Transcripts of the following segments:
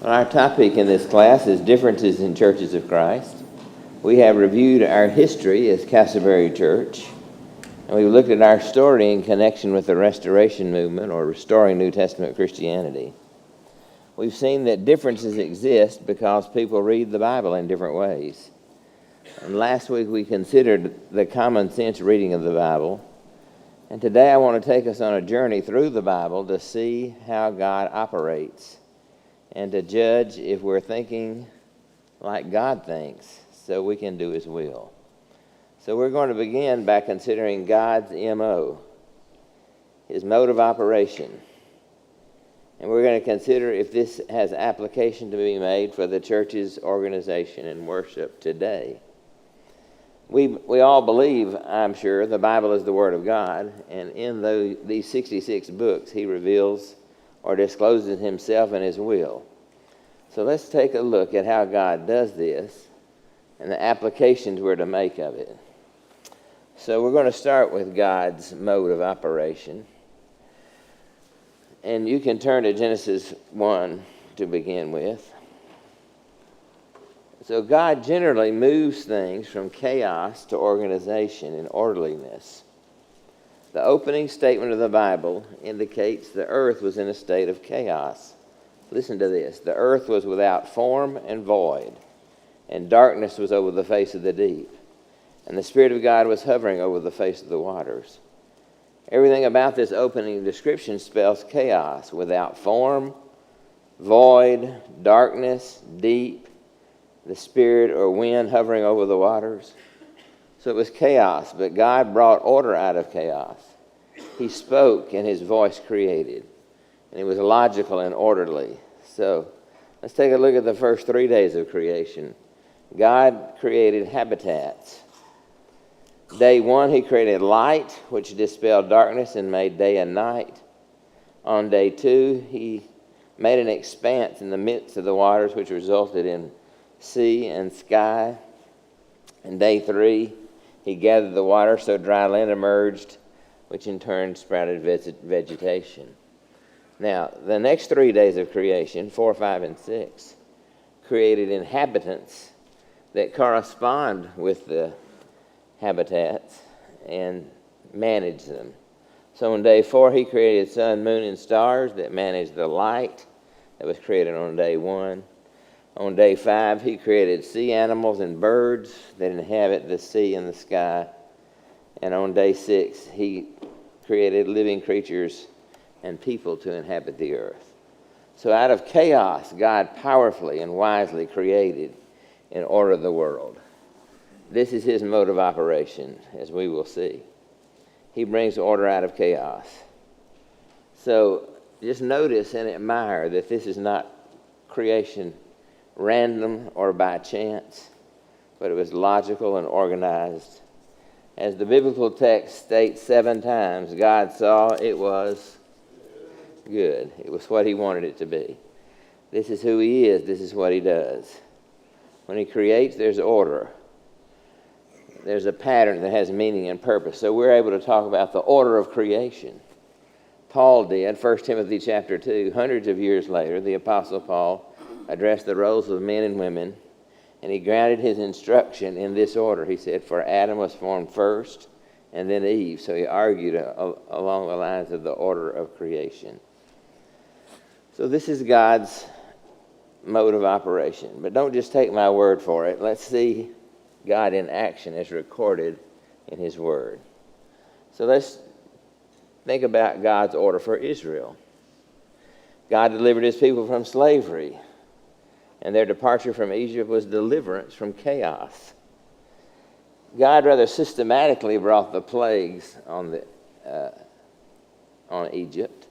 Well, our topic in this class is Differences in Churches of Christ. We have reviewed our history as Castleberry Church, and we've looked at our story in connection with the Restoration Movement, or Restoring New Testament Christianity. We've seen that differences exist because people read the Bible in different ways. And last week we considered the common sense reading of the Bible, and today I want to take us on a journey through the Bible to see how God operates and to judge if we're thinking like God thinks so we can do His will. So we're going to begin by considering God's M.O., His mode of operation. And we're going to consider if this has application to be made for the church's organization and worship today. We all believe, I'm sure, the Bible is the Word of God, and in these 66 books He reveals or discloses Himself and His will. So let's take a look at how God does this and the applications we're to make of it. So we're going to start with God's mode of operation. And you can turn to Genesis 1 to begin with. So God generally moves things from chaos to organization and orderliness. The opening statement of the Bible indicates the earth was in a state of chaos. Listen to this. The earth was without form and void, and darkness was over the face of the deep, and the Spirit of God was hovering over the face of the waters. Everything about this opening description spells chaos: without form, void, darkness, deep, the Spirit or wind hovering over the waters. So it was chaos, but God brought order out of chaos. He spoke and His voice created, and it was logical and orderly. So let's take a look at the first 3 days of creation. God created habitats. Day 1, He created light, which dispelled darkness and made day and night. On day 2, He made an expanse in the midst of the waters, which resulted in sea and sky. And day 3, He gathered the water so dry land emerged, which in turn sprouted vegetation. Now, the next 3 days of creation, 4, 5, and 6, created inhabitants that correspond with the habitats and managed them. So on day 4, He created sun, moon, and stars that managed the light that was created on day 1. On day 5, He created sea animals and birds that inhabit the sea and the sky. And on day 6, He created living creatures and people to inhabit the earth. So out of chaos, God powerfully and wisely created and ordered the world. This is His mode of operation, as we will see. He brings order out of chaos. So just notice and admire that this is not creation random or by chance, but it was logical and organized. As the biblical text states 7 times, God saw it was good. It was what He wanted it to be. This is who He is. This is what He does. When He creates, there's order. There's a pattern that has meaning and purpose. So we're able to talk about the order of creation. Paul did, 1 Timothy chapter 2, hundreds of years later, the Apostle Paul addressed the roles of men and women, and he grounded his instruction in this order. He said, for Adam was formed first, and then Eve. So he argued along the lines of the order of creation. So this is God's mode of operation. But don't just take my word for it. Let's see God in action as recorded in His Word. So let's think about God's order for Israel. God delivered His people from slavery, and their departure from Egypt was deliverance from chaos. God rather systematically brought the plagues on Egypt,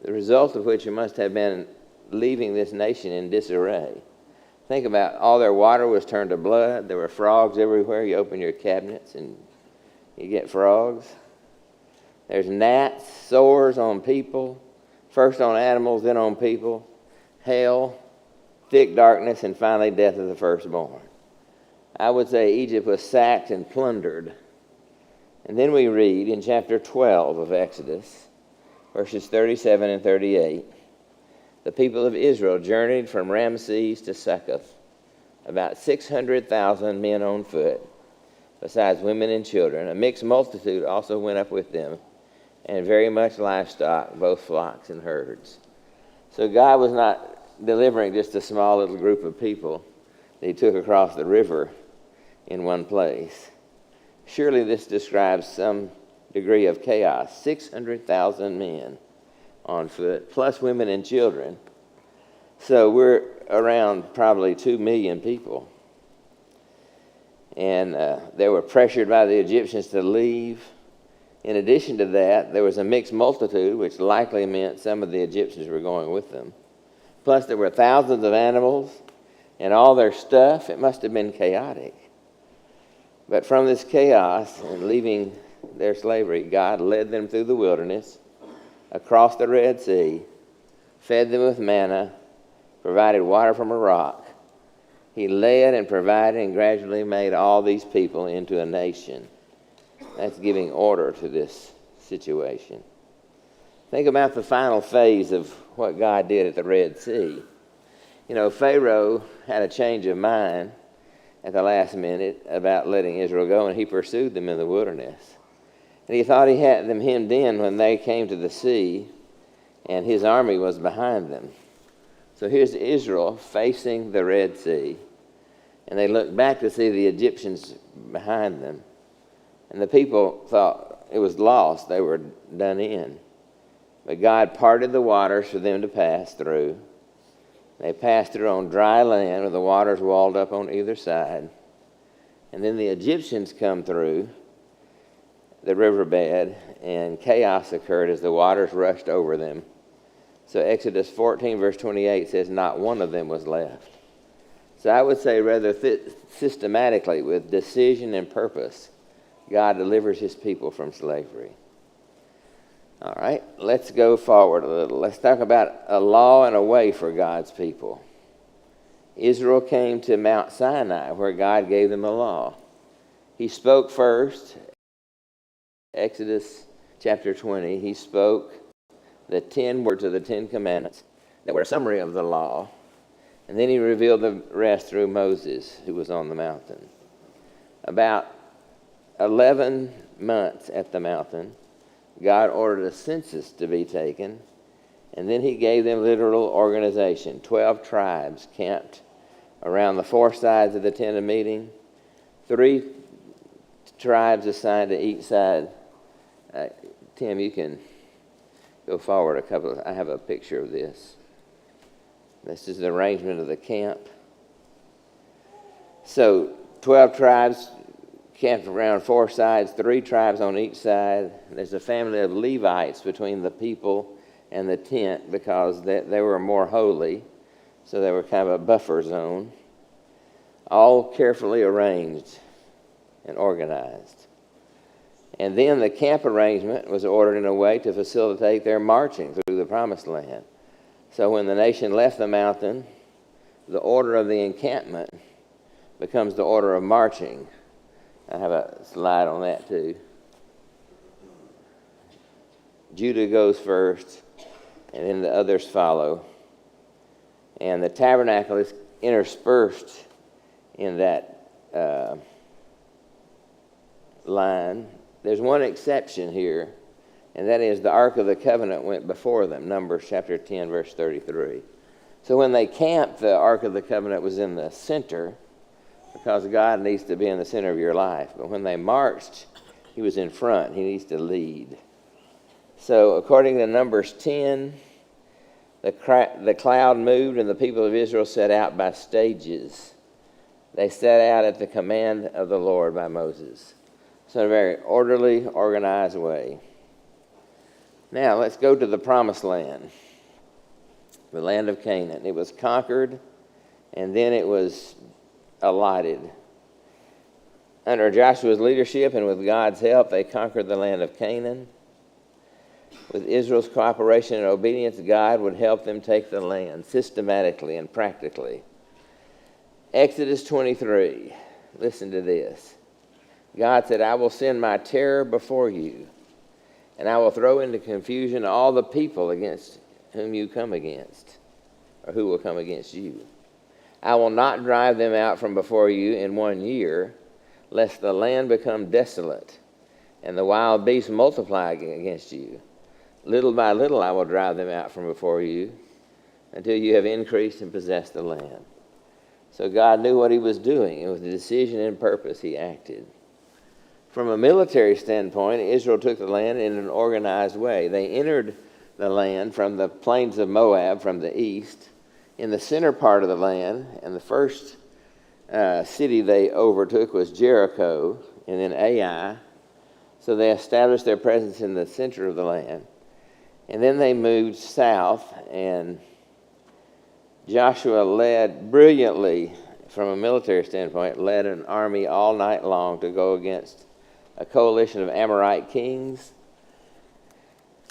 the result of which it must have been leaving this nation in disarray. Think about all their water was turned to blood. There were frogs everywhere. You open your cabinets and you get frogs. There's gnats, sores on people, first on animals, then on people, hail, thick darkness, and finally death of the firstborn. I would say Egypt was sacked and plundered. And then we read in chapter 12 of Exodus, verses 37 and 38, the people of Israel journeyed from Ramses to Succoth, about 600,000 men on foot, besides women and children. A mixed multitude also went up with them, and very much livestock, both flocks and herds. So God was not delivering just a small little group of people that he took across the river in one place. Surely this describes some degree of chaos. 600,000 men on foot, plus women and children. So we're around probably 2 million people. And they were pressured by the Egyptians to leave. In addition to that, there was a mixed multitude, which likely meant some of the Egyptians were going with them. Plus there were thousands of animals and all their stuff. It must have been chaotic. But from this chaos and leaving their slavery, God led them through the wilderness, across the Red Sea, fed them with manna, provided water from a rock. He led and provided and gradually made all these people into a nation. That's giving order to this situation. Think about the final phase of what God did at the Red Sea. You know, Pharaoh had a change of mind at the last minute about letting Israel go, and he pursued them in the wilderness. And he thought he had them hemmed in when they came to the sea, and his army was behind them. So here's Israel facing the Red Sea, and they looked back to see the Egyptians behind them. And the people thought it was lost. They were done in. But God parted the waters for them to pass through. They passed through on dry land with the waters walled up on either side. And then the Egyptians come through the riverbed, and chaos occurred as the waters rushed over them. So Exodus 14, verse 28 says, not one of them was left. So I would say rather systematically, with decision and purpose, God delivers his people from slavery. All right, let's go forward a little. Let's talk about a law and a way for God's people. Israel came to Mount Sinai, where God gave them a law. He spoke first, Exodus chapter 20. He spoke the 10 words of the 10 commandments that were a summary of the law. And then he revealed the rest through Moses, who was on the mountain. About 11 months at the mountain, God ordered a census to be taken, and then he gave them literal organization. 12 tribes camped around the four sides of the tent of meeting. 3 tribes assigned to each side. Tim, you can go forward a couple. I have a picture of this. This is the arrangement of the camp. So 12 tribes camped around 4 sides, 3 tribes on each side. There's a family of Levites between the people and the tent because they were more holy, so they were kind of a buffer zone. All carefully arranged and organized. And then the camp arrangement was ordered in a way to facilitate their marching through the Promised Land. So when the nation left the mountain, the order of the encampment becomes the order of marching. I have a slide on that too. Judah goes first, and then the others follow. And the tabernacle is interspersed in that line. There's one exception here, and that is the Ark of the Covenant went before them, Numbers chapter 10, verse 33. So when they camped, the Ark of the Covenant was in the center, because God needs to be in the center of your life. But when they marched, he was in front. He needs to lead. So according to Numbers 10, the cloud moved and the people of Israel set out by stages. They set out at the command of the Lord by Moses. So in a very orderly, organized way. Now let's go to the Promised Land, the land of Canaan. It was conquered, and then it was allotted. Under Joshua's leadership and with God's help, they conquered the land of Canaan. With Israel's cooperation and obedience, God would help them take the land systematically and practically. Exodus 23, listen to this. God said, I will send my terror before you, and I will throw into confusion all the people against whom you come against. or who will come against you. I will not drive them out from before you in 1 year, lest the land become desolate, and the wild beasts multiply against you. Little by little I will drive them out from before you, until you have increased and possessed the land. So God knew what he was doing, and with a decision and purpose he acted. From a military standpoint, Israel took the land in an organized way. They entered the land from the plains of Moab from the east, in the center part of the land, and the first city they overtook was Jericho, and then Ai. So they established their presence in the center of the land. And then they moved south, and Joshua led brilliantly, from a military standpoint, led an army all night long to go against a coalition of Amorite kings.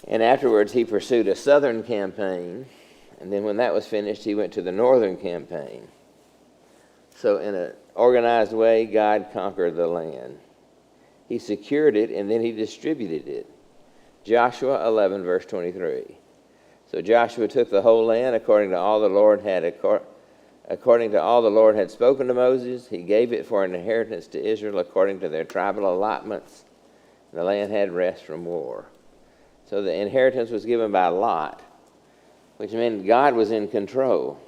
And afterwards he pursued a southern campaign, and then when that was finished he went to the northern campaign. So in an organized way, God conquered the land. He secured it, and then he distributed it. Joshua 11, verse 23. So Joshua took the whole land according to all the Lord had spoken to Moses. He gave it for an inheritance to Israel according to their tribal allotments. The land had rest from war. So the inheritance was given by lot, which meant God was in control.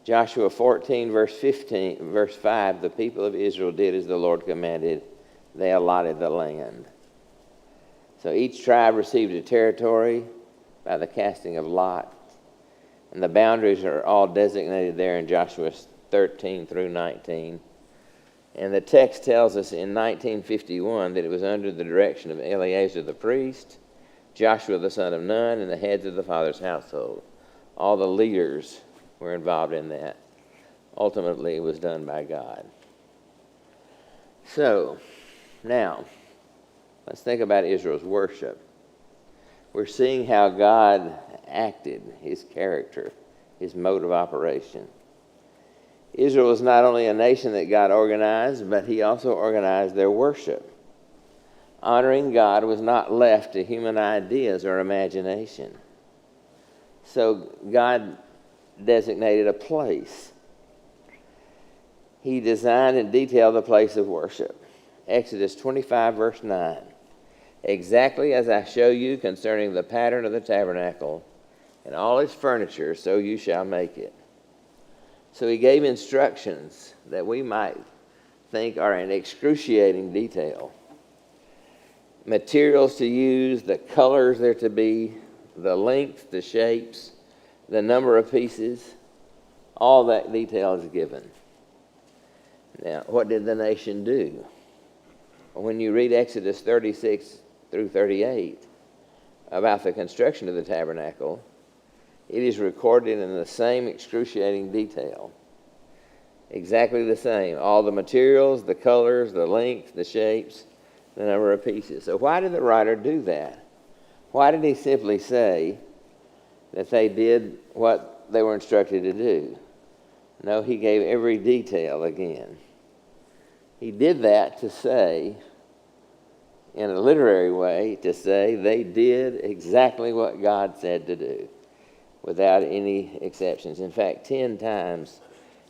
Joshua 14, verse 5, the people of Israel did as the Lord commanded. They allotted the land. So each tribe received a territory by the casting of lot. And the boundaries are all designated there in Joshua 13 through 19. And the text tells us in 1951 that it was under the direction of Eleazar the priest, Joshua the son of Nun, and the heads of the father's household. All the leaders were involved in that. Ultimately, it was done by God. So, now, let's think about Israel's worship. We're seeing how God acted, his character, his mode of operation. Israel was not only a nation that God organized, but he also organized their worship. Honoring God was not left to human ideas or imagination. So God designated a place. He designed and detailed the place of worship. Exodus 25, verse 9. Exactly as I show you concerning the pattern of the tabernacle and all its furniture, so you shall make it. So he gave instructions that we might think are in excruciating detail. Materials to use, the colors there to be, the length, the shapes, the number of pieces, all that detail is given. Now, what did the nation do? When you read Exodus 36 through 38 about the construction of the tabernacle, it is recorded in the same excruciating detail. Exactly the same. All the materials, the colors, the length, the shapes, the number of pieces. So why did the writer do that? Why did he simply say that they did what they were instructed to do? No, he gave every detail again. He did that to say, in a literary way, to say they did exactly what God said to do, without any exceptions. In fact, 10 times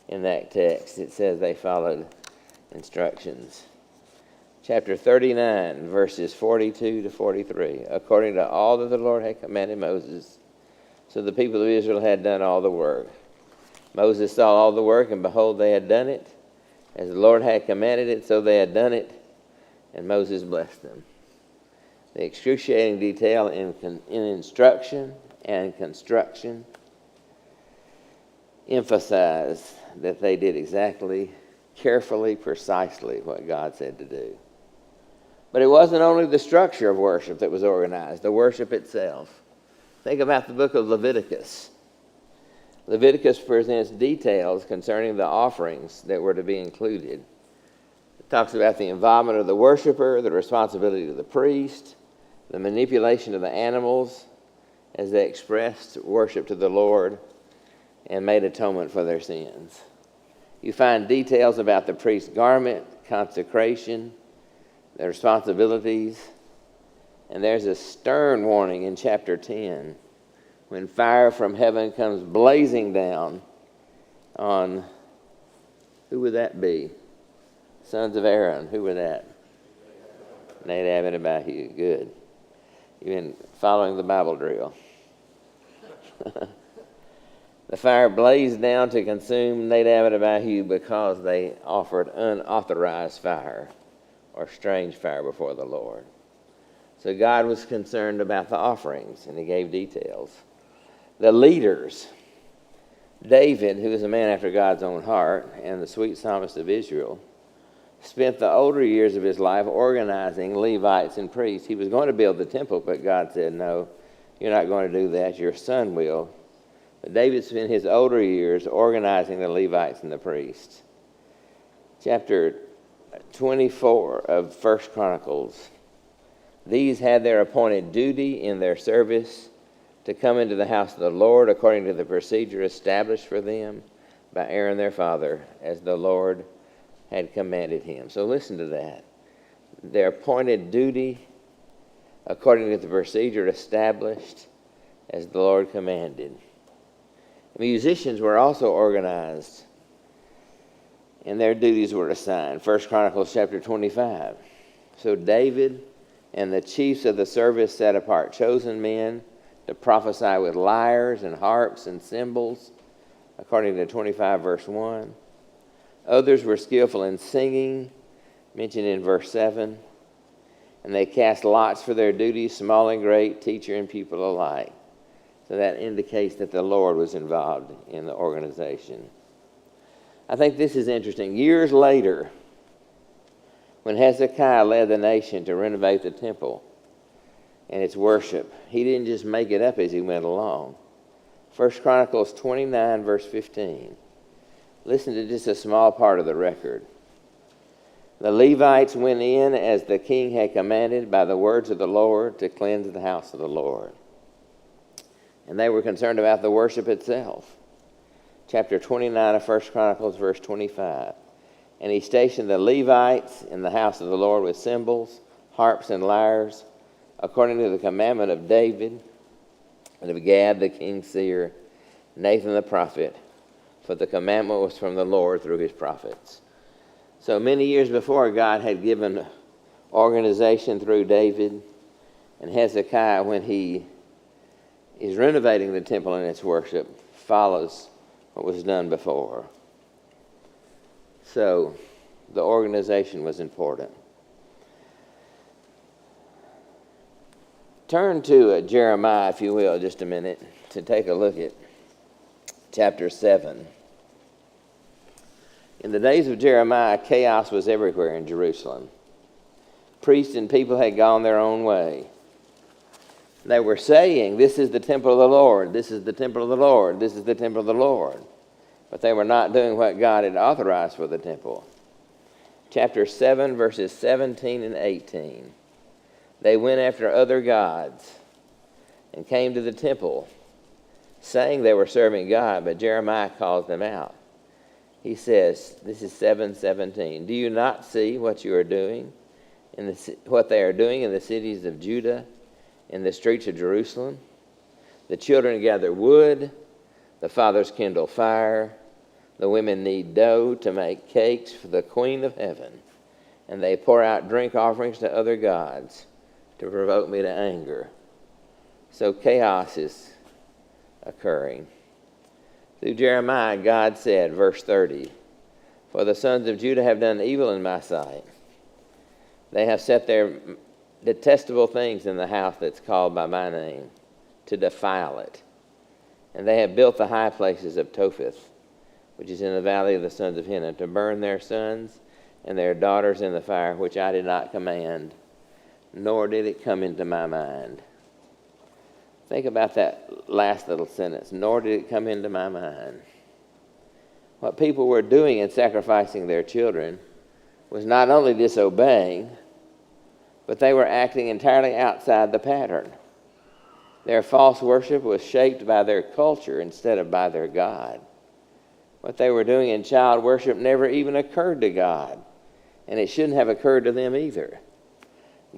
in that text it says they followed instructions. Chapter 39, verses 42 to 43. According to all that the Lord had commanded Moses, so the people of Israel had done all the work. Moses saw all the work, and behold, they had done it. As the Lord had commanded it, so they had done it, and Moses blessed them. The excruciating detail in instruction and construction emphasize that they did exactly, carefully, precisely what God said to do. But it wasn't only the structure of worship that was organized, the worship itself. Think about the book of Leviticus. Leviticus presents details concerning the offerings that were to be included. It talks about the involvement of the worshiper, the responsibility of the priest, the manipulation of the animals as they expressed worship to the Lord and made atonement for their sins. You find details about the priest's garment, consecration, their responsibilities, and there's a stern warning in chapter 10 when fire from heaven comes blazing down on, who would that be? Sons of Aaron. Who were that? Nadab and Abihu. Good. You've been following the Bible drill. The fire blazed down to consume Nadab and Abihu because they offered unauthorized fire or strange fire before the Lord. So God was concerned about the offerings, and he gave details. The leaders, David, who was a man after God's own heart, and the sweet psalmist of Israel, spent the older years of his life organizing Levites and priests. He was going to build the temple, but God said, no, you're not going to do that. Your son will. But David spent his older years organizing the Levites and the priests. Chapter 24 of 1 Chronicles. These had their appointed duty in their service to come into the house of the Lord according to the procedure established for them by Aaron their father, as the Lord had commanded him. So listen to that. Their appointed duty according to the procedure established as the Lord commanded. Musicians were also organized, and their duties were assigned. 1 Chronicles chapter 25. So David and the chiefs of the service set apart chosen men to prophesy with lyres and harps and cymbals, according to 25 verse 1. Others were skillful in singing, mentioned in verse 7. And they cast lots for their duties, small and great, teacher and pupil alike. So that indicates that the Lord was involved in the organization. I think this is interesting. Years later, when Hezekiah led the nation to renovate the temple and its worship, he didn't just make it up as he went along. 1 Chronicles 29, verse 15. Listen to just a small part of the record. The Levites went in as the king had commanded by the words of the Lord to cleanse the house of the Lord. And they were concerned about the worship itself. Chapter 29 of 1 Chronicles, verse 25. And he stationed the Levites in the house of the Lord with cymbals, harps, and lyres, according to the commandment of David, and of Gad the king's seer, Nathan the prophet, for the commandment was from the Lord through his prophets. So many years before, God had given organization through David, and Hezekiah, when he is renovating the temple and its worship, follows what was done before. So the organization was important. Turn to Jeremiah, if you will, just a minute, to take a look at chapter 7. In the days of Jeremiah, chaos was everywhere in Jerusalem. Priests and people had gone their own way. They were saying, this is the temple of the Lord, this is the temple of the Lord, this is the temple of the Lord. But they were not doing what God had authorized for the temple. Chapter 7, verses 17 and 18. They went after other gods and came to the temple, saying they were serving God, but Jeremiah calls them out. He says, this is 7:17. Do you not see what you are doing, what they are doing in the cities of Judah, in the streets of Jerusalem? The children gather wood, the fathers kindle fire, the women knead dough to make cakes for the Queen of Heaven, and they pour out drink offerings to other gods to provoke me to anger. So chaos is occurring. Through Jeremiah, God said, verse 30, for the sons of Judah have done evil in my sight. They have set their detestable things in the house that's called by my name, to defile it. And they have built the high places of Topheth, which is in the valley of the sons of Hinnom, to burn their sons and their daughters in the fire, which I did not command, nor did it come into my mind. Think about that last little sentence, nor did it come into my mind. What people were doing in sacrificing their children was not only disobeying, but they were acting entirely outside the pattern. Their false worship was shaped by their culture instead of by their God. What they were doing in child worship never even occurred to God, and it shouldn't have occurred to them either.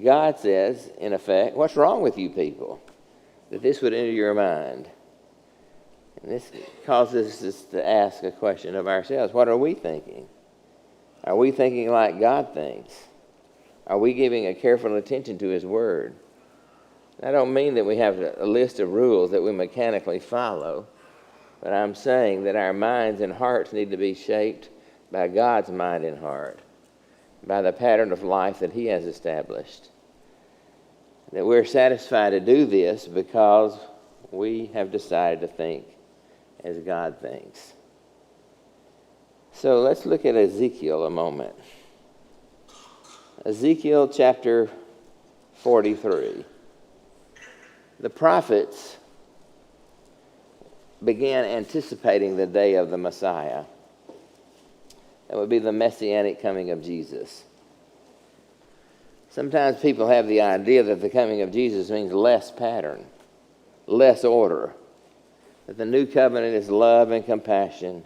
God says, in effect, what's wrong with you people, that this would enter your mind? And this causes us to ask a question of ourselves. What are we thinking? Are we thinking like God thinks? Are we giving a careful attention to His Word? I don't mean that we have a list of rules that we mechanically follow, but I'm saying that our minds and hearts need to be shaped by God's mind and heart, by the pattern of life that He has established. That we're satisfied to do this because we have decided to think as God thinks. So let's look at Ezekiel a moment. Ezekiel chapter 43. The prophets began anticipating the day of the Messiah. That would be the messianic coming of Jesus. Sometimes people have the idea that the coming of Jesus means less pattern, less order, that the new covenant is love and compassion,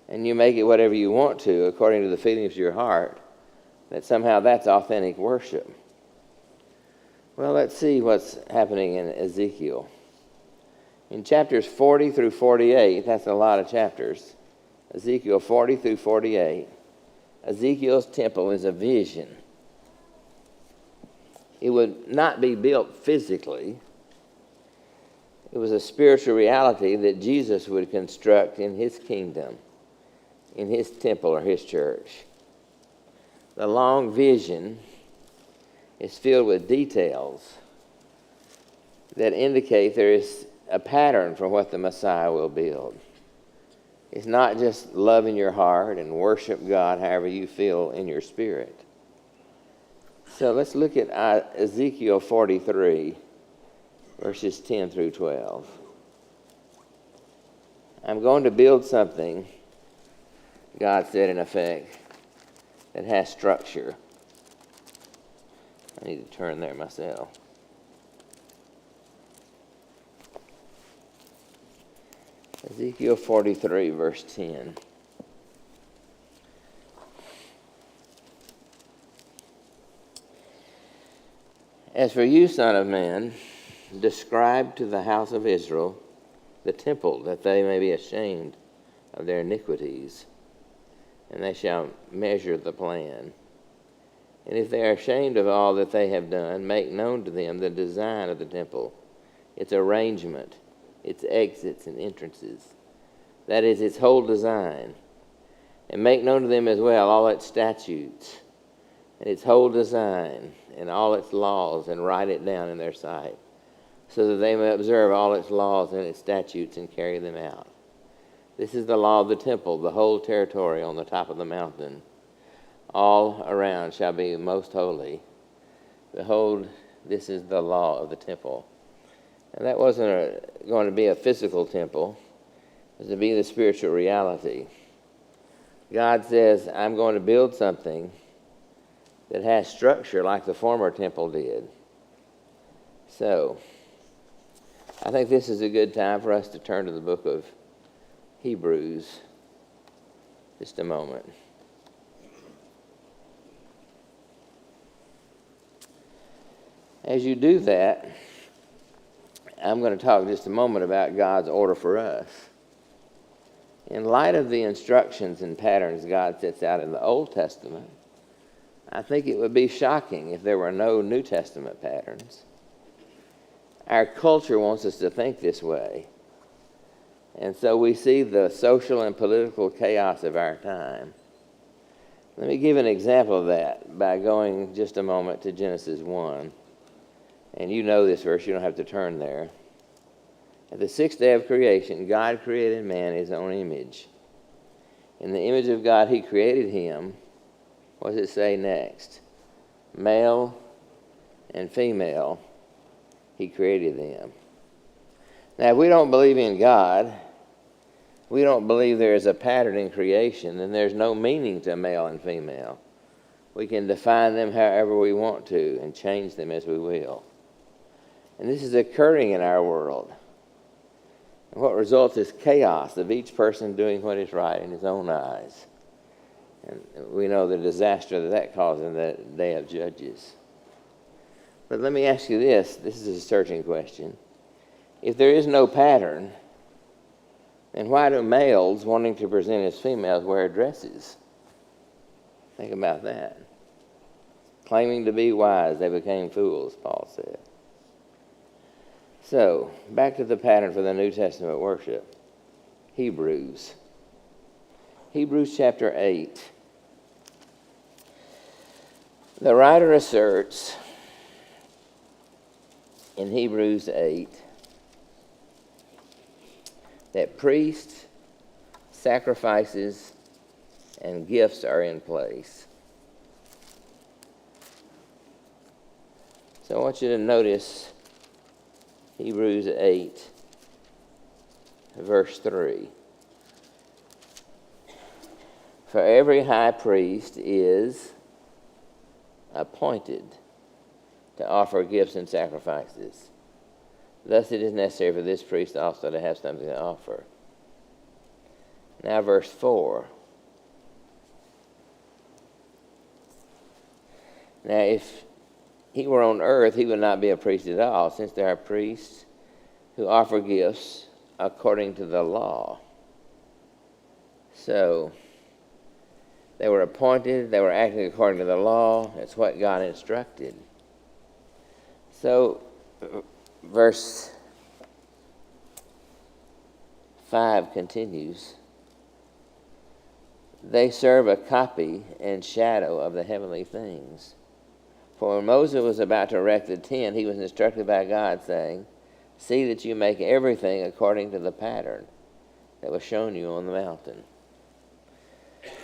and you make it whatever you want to according to the feelings of your heart, that somehow that's authentic worship. Well, let's see what's happening in Ezekiel. In chapters 40 through 48, that's a lot of chapters, Ezekiel 40 through 48, Ezekiel's temple is a vision. It would not be built physically. It was a spiritual reality that Jesus would construct in His kingdom, in His temple or His church. The long vision is filled with details that indicate there is a pattern for what the Messiah will build. It's not just love in your heart and worship God however you feel in your spirit. So let's look at Ezekiel 43, verses 10 through 12. I'm going to build something, God said in effect, that has structure. I need to turn there myself. Ezekiel 43, verse 10. As for you, son of man, describe to the house of Israel the temple, that they may be ashamed of their iniquities, and they shall measure the plan. And if they are ashamed of all that they have done, make known to them the design of the temple, its arrangement, its exits and entrances, that is, its whole design. And make known to them as well all its statutes, and its whole design, and all its laws, and write it down in their sight, so that they may observe all its laws and its statutes and carry them out. This is the law of the temple, the whole territory on the top of the mountain. All around shall be most holy. Behold, this is the law of the temple. And that wasn't going to be a physical temple. It was to be the spiritual reality. God says, I'm going to build something that has structure like the former temple did. So, I think this is a good time for us to turn to the book of Hebrews. Just a moment. As you do that, I'm going to talk just a moment about God's order for us. In light of the instructions and patterns God sets out in the Old Testament, I think it would be shocking if there were no New Testament patterns. Our culture wants us to think this way. And so we see the social and political chaos of our time. Let me give an example of that by going just a moment to Genesis 1. And you know this verse, you don't have to turn there. At the sixth day of creation, God created man in His own image. In the image of God, He created him. What does it say next? Male and female, He created them. Now, if we don't believe in God, we don't believe there is a pattern in creation, then there's no meaning to male and female. We can define them however we want to and change them as we will. And this is occurring in our world. And what results is chaos of each person doing what is right in his own eyes. And we know the disaster that causes in the day of Judges. But let me ask you this. This is a searching question. If there is no pattern, And why do males wanting to present as females wear dresses? Think about that. Claiming to be wise, they became fools, Paul said. So, back to the pattern for the New Testament worship. Hebrews. Hebrews chapter 8. The writer asserts in Hebrews 8 that priests, sacrifices, and gifts are in place. So I want you to notice Hebrews 8, verse 3. For every high priest is appointed to offer gifts and sacrifices. Thus it is necessary for this priest also to have something to offer. Now verse 4. Now if he were on earth, he would not be a priest at all, since there are priests who offer gifts according to the law. So, they were appointed, they were acting according to the law. It's what God instructed. So, verse 5 continues. They serve a copy and shadow of the heavenly things. For when Moses was about to erect the tent, he was instructed by God, saying, see that you make everything according to the pattern that was shown you on the mountain.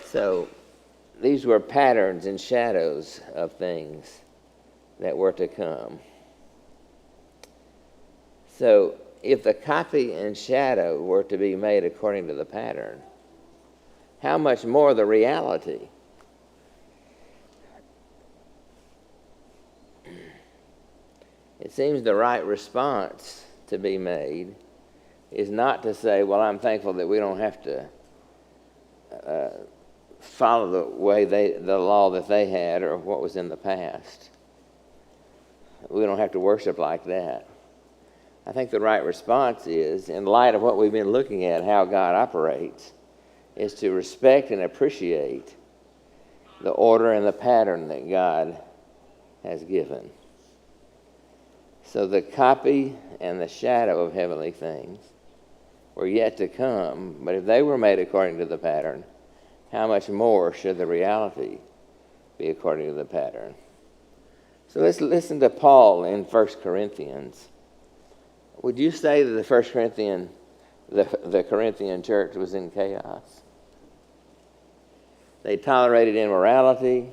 So, these were patterns and shadows of things that were to come. So, if the copy and shadow were to be made according to the pattern, how much more the reality? It seems the right response to be made is not to say, well, I'm thankful that we don't have to follow the law that they had or what was in the past. We don't have to worship like that. I think the right response is, in light of what we've been looking at, how God operates, is to respect and appreciate the order and the pattern that God has given. So the copy and the shadow of heavenly things were yet to come, but if they were made according to the pattern, how much more should the reality be according to the pattern? So let's listen to Paul in 1 Corinthians. Would you say that the Corinthian church was in chaos? They tolerated immorality.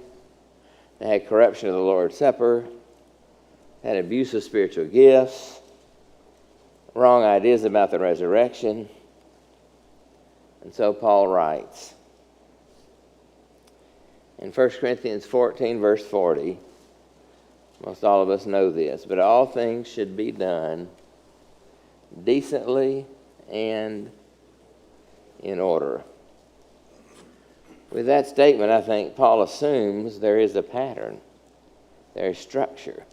They had corruption of the Lord's Supper. Had abuse of spiritual gifts, wrong ideas about the resurrection. And so Paul writes in 1 Corinthians 14, verse 40, most all of us know this, but all things should be done decently and in order. With that statement, I think Paul assumes there is a pattern, there is structure.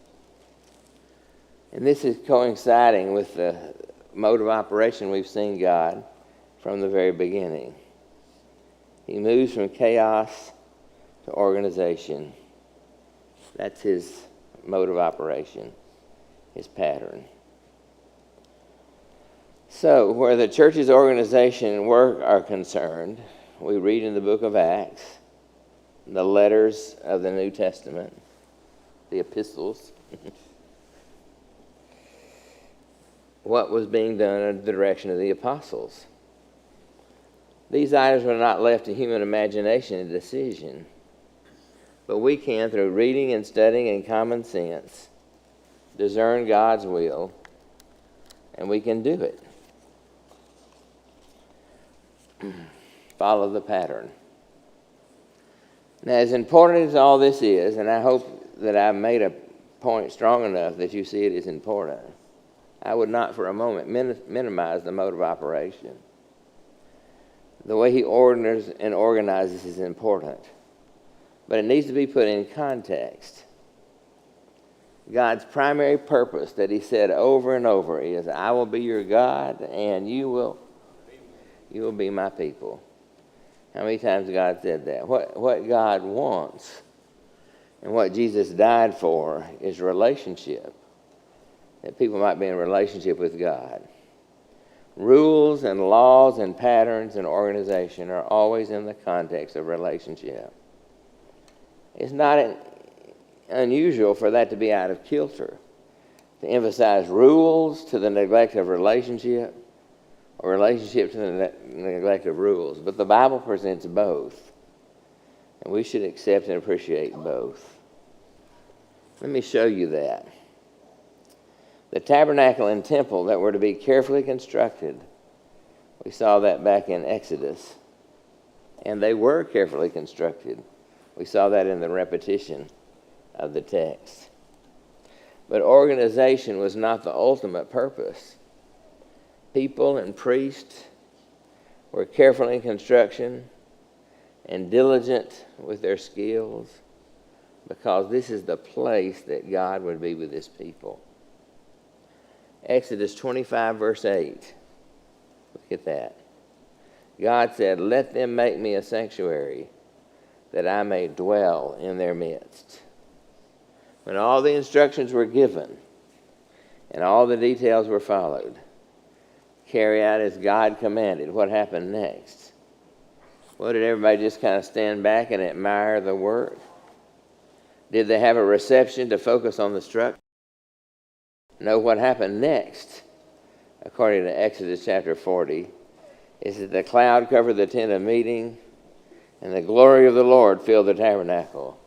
And this is coinciding with the mode of operation we've seen God from the very beginning. He moves from chaos to organization. That's his mode of operation, his pattern. So, where the church's organization and work are concerned, we read in the book of Acts, the letters of the New Testament, the epistles, what was being done under the direction of the apostles. These items were not left to human imagination and decision, but we can, through reading and studying and common sense, discern God's will, and we can do it. Follow the pattern. Now, as important as all this is, and I hope that I've made a point strong enough that you see it is important, I would not for a moment minimize the mode of operation. The way he orders and organizes is important, but it needs to be put in context. God's primary purpose that he said over and over is, I will be your God and you will You will be my people. How many times God said that? What God wants and what Jesus died for is relationship. That people might be in relationship with God. Rules and laws and patterns and organization are always in the context of relationship. It's not unusual for that to be out of kilter, to emphasize rules to the neglect of relationship, or relationship to the neglect of rules. But the Bible presents both, and we should accept and appreciate both. Let me show you that. The tabernacle and temple that were to be carefully constructed, we saw that back in Exodus, and they were carefully constructed. We saw that in the repetition of the text. But organization was not the ultimate purpose. People and priests were careful in construction and diligent with their skills, because this is the place that God would be with his people. Exodus 25, verse 8. Look at that. God said, "Let them make me a sanctuary, that I may dwell in their midst." When all the instructions were given and all the details were followed, carry out as God commanded, what happened next? Well, did everybody just kind of stand back and admire the work? Did they have a reception to focus on the structure? No, what happened next, according to Exodus chapter 40, is that the cloud covered the tent of meeting, and the glory of the Lord filled the tabernacle.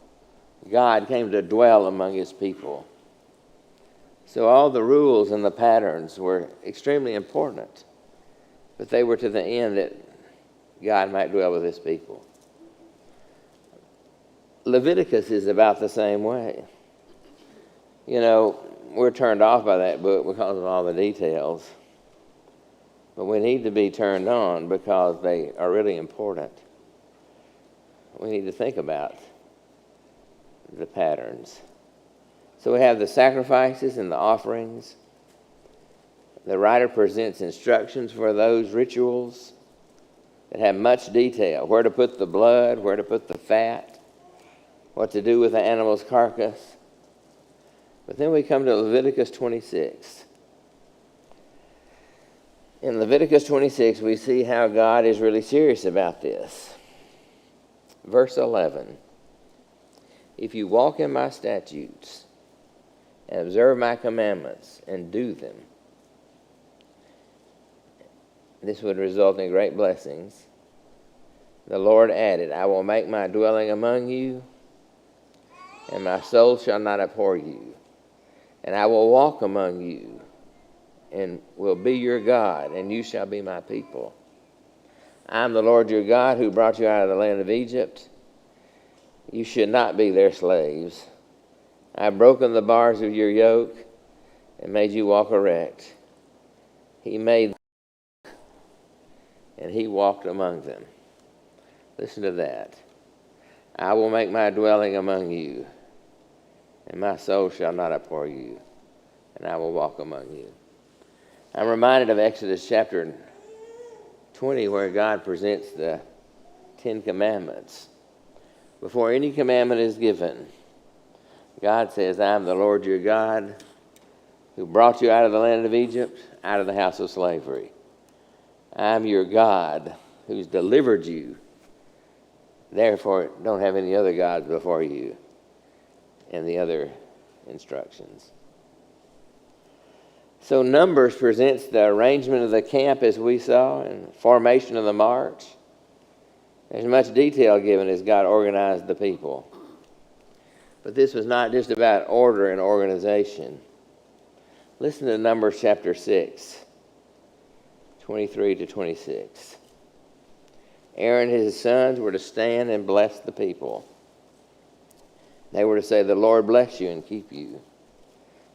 God came to dwell among his people. So all the rules and the patterns were extremely important, but they were to the end that God might dwell with his people. Leviticus is about the same way. You know, we're turned off by that book because of all the details, but we need to be turned on because they are really important. We need to think about the patterns. So we have the sacrifices and the offerings. The writer presents instructions for those rituals that have much detail: where to put the blood, where to put the fat, what to do with the animal's carcass. But then we come to Leviticus 26. In Leviticus 26, we see how God is really serious about this. Verse 11, "If you walk in my statutes and observe my commandments and do them," this would result in great blessings. The Lord added, "I will make my dwelling among you, and my soul shall not abhor you. And I will walk among you, and will be your God, and you shall be my people. I am the Lord your God, who brought you out of the land of Egypt. You should not be their slaves. I have broken the bars of your yoke and made you walk erect." He made them, and he walked among them. Listen to that. "I will make my dwelling among you, and my soul shall not abhor you, and I will walk among you." I'm reminded of Exodus chapter 20, where God presents the 10 Commandments. Before any commandment is given, God says, "I am the Lord your God, who brought you out of the land of Egypt, out of the house of slavery. I am your God, who's delivered you. Therefore, don't have any other gods before you," and the other instructions. So Numbers presents the arrangement of the camp as we saw, and formation of the march. There's much detail given as God organized the people. But this was not just about order and organization. Listen to Numbers chapter 6, 23 to 26. Aaron and his sons were to stand and bless the people. They were to say, "The Lord bless you and keep you.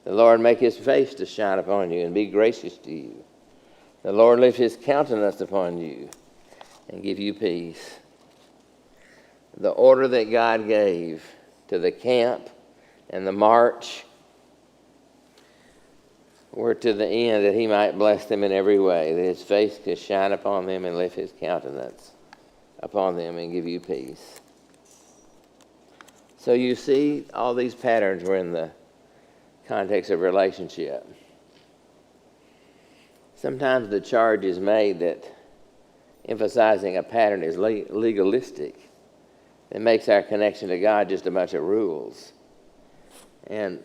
The Lord make his face to shine upon you and be gracious to you. The Lord lift his countenance upon you and give you peace." The order that God gave to the camp and the march were to the end that he might bless them in every way, that his face could shine upon them and lift his countenance upon them and give you peace. So you see, all these patterns were in the context of relationship. Sometimes the charge is made that emphasizing a pattern is legalistic. It makes our connection to God just a bunch of rules. And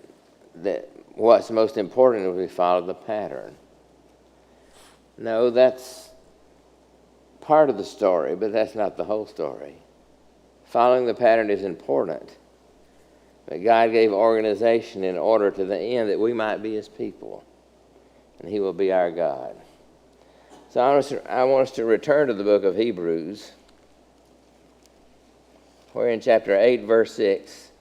that what's most important is we follow the pattern. No, that's part of the story, but that's not the whole story. Following the pattern is important. But God gave organization in order to the end that we might be his people. And he will be our God. So I want us to return to the book of Hebrews, where in chapter 8, verse 6,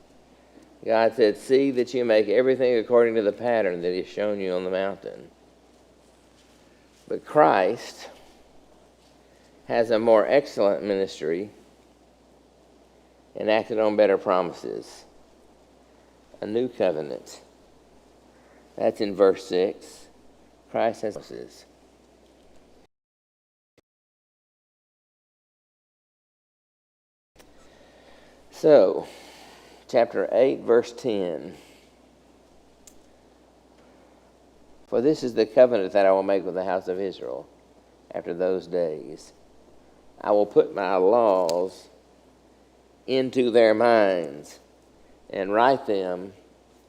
God said, "See that you make everything according to the pattern that he has shown you on the mountain." But Christ has a more excellent ministry and acted on better promises. A new covenant. That's in verse 6. Christ has promises. So, chapter 8, verse 10. "For this is the covenant that I will make with the house of Israel after those days. I will put my laws into their minds and write them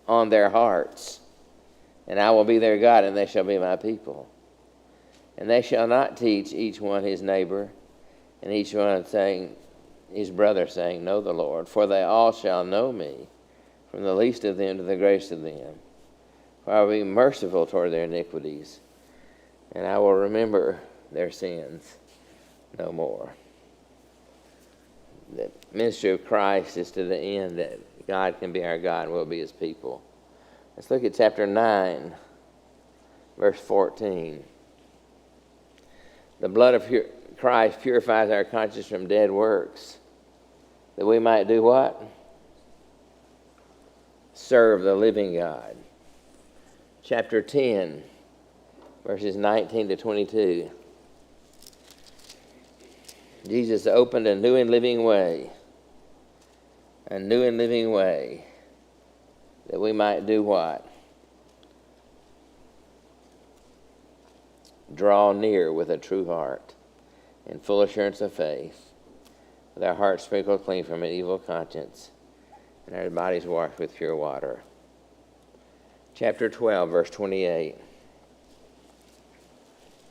on their hearts. And I will be their God, and they shall be my people. And they shall not teach each one his neighbor, and each one saying, his brother saying, Know the Lord. For they all shall know me, from the least of them to the greatest of them. For I will be merciful toward their iniquities, and I will remember their sins no more." The ministry of Christ is to the end that God can be our God and we'll be his people. Let's look at chapter 9, verse 14. "The blood of Christ purifies our conscience from dead works, that we might do what? Serve the living God." Chapter 10, verses 19 to 22. Jesus opened a new and living way, that we might do what? Draw near with a true heart, in full assurance of faith, with our hearts sprinkled clean from an evil conscience, and our bodies washed with pure water. Chapter 12, verse 28.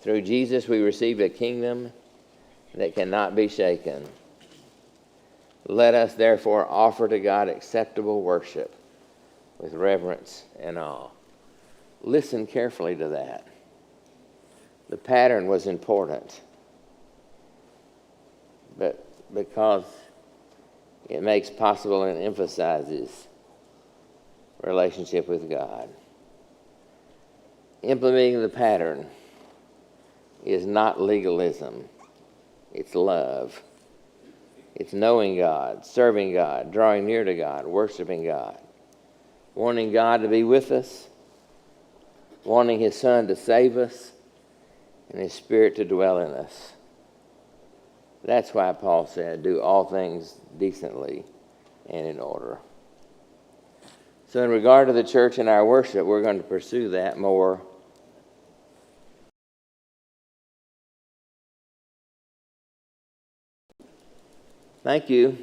"Through Jesus we received a kingdom that cannot be shaken. Let us therefore offer to God acceptable worship with reverence and awe." Listen carefully to that. The pattern was important, but because it makes possible and emphasizes relationship with God. Implementing the pattern is not legalism. It's love. It's knowing God, serving God, drawing near to God, worshiping God, wanting God to be with us, wanting his Son to save us, and his Spirit to dwell in us. That's why Paul said, "Do all things decently and in order." So in regard to the church and our worship, we're going to pursue that more. Thank you.